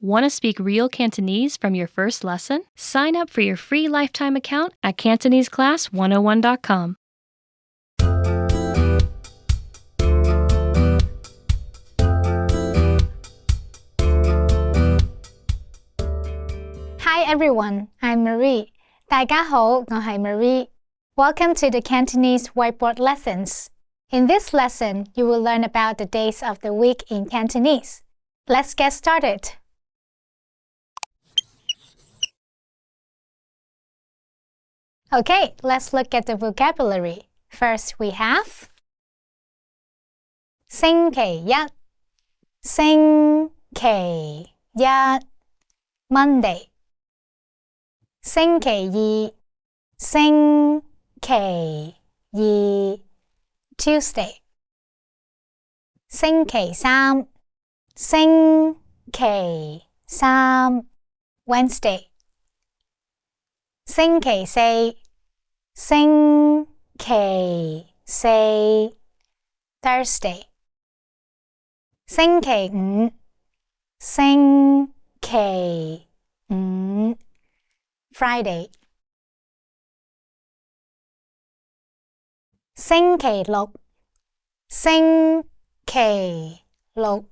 Want to speak real Cantonese from your first lesson? Sign up for your free lifetime account at CantoneseClass101.com. Hi everyone, I'm Marie. 大家好，我係 Marie. Welcome to the Cantonese whiteboard lessons. In this lesson, you will learn about the days of the week in Cantonese. Let's get started. Okay, let's look at the vocabulary. First, we have 星期一 星期一 Monday 星期二星期二 Tuesday 星期三星期三 Wednesday 星期四星期四 Thursday 星期五星期五 Friday 星期六星期六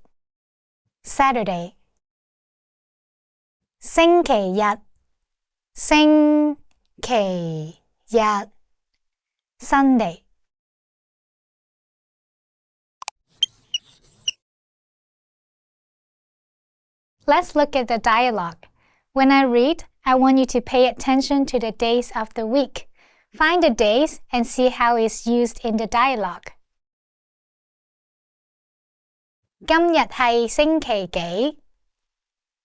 Saturday 星期日星期日 Sunday Let's look at the dialogue. When I read, I want you to pay attention to the days of the week. Find the days and see how it's used in the dialogue. 今日係星期幾？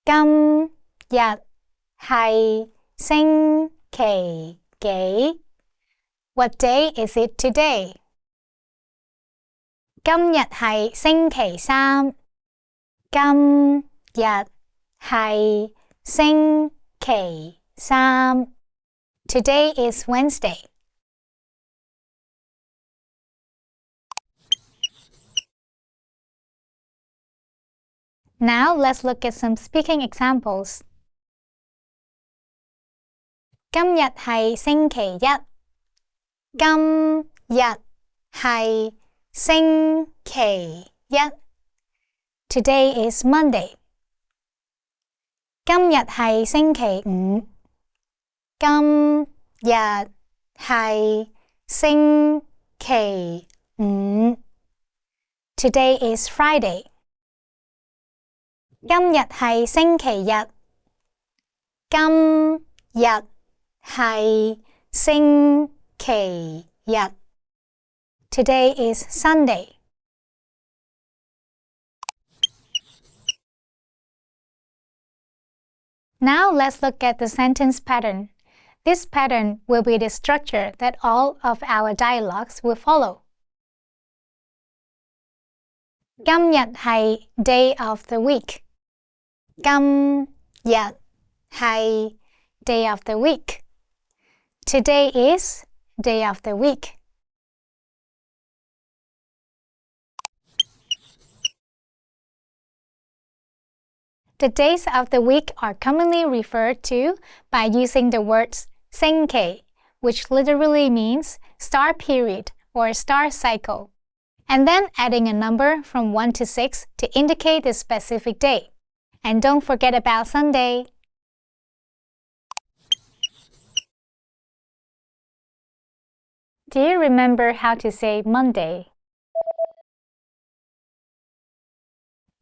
今日係星期幾？ What day is it today? 今日係星期三。今日係星期三。Today is Wednesday. Now let's look at some speaking examples. 今日係星期一。今日係星期一。Today is Monday. 今日係星期五。今日係星期五。Today is Friday. 今日係星期日。今日係星期日。Today is Sunday. Now let's look at the sentence pattern. This pattern will be the structure that all of our dialogues will follow. 今日係 day of the week. 今日係 day of the week. Today is day of the week. The days of the week are commonly referred to by using the words 星期, which literally means star period or star cycle, and then adding a number from 1 to 6 to indicate the specific day. And don't forget about Sunday. Do you remember how to say Monday?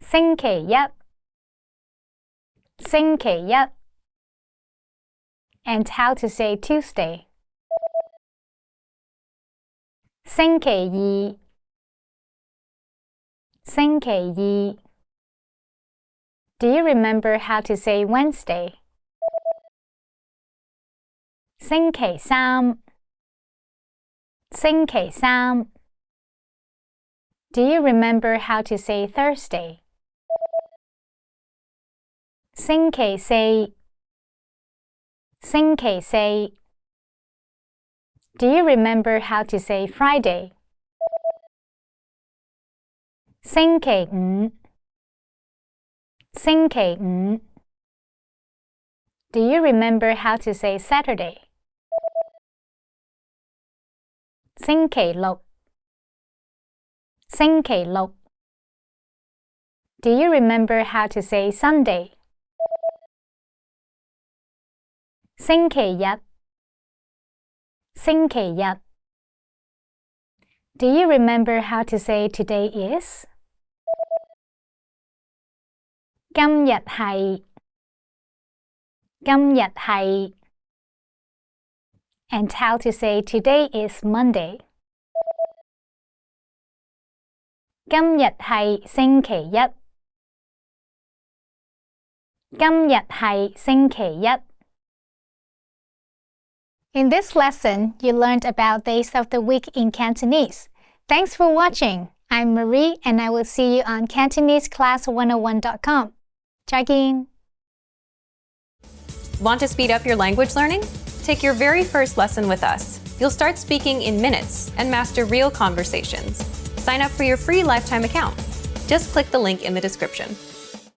星期一星期一 And how to say Tuesday? 星期二星期二 Do you remember how to say Wednesday? 星期三星期三 Do you remember how to say Thursday? 星期四星期四 Do you remember how to say Friday? 星期五星期五 Do you remember how to say Saturday? 星期六星期六 Do you remember how to say Sunday? 星期日星期日 Do you remember how to say today is? 今日係今日係 And how to say today is Monday? 今日係星期一今日係星期一 In this lesson, you learned about days of the week in Cantonese. Thanks for watching. I'm Marie, and I will see you on CantoneseClass101.com. 再見 Want to speed up your language learning? Take your very first lesson with us. You'll start speaking in minutes and master real conversations. Sign up for your free lifetime account. Just click the link in the description.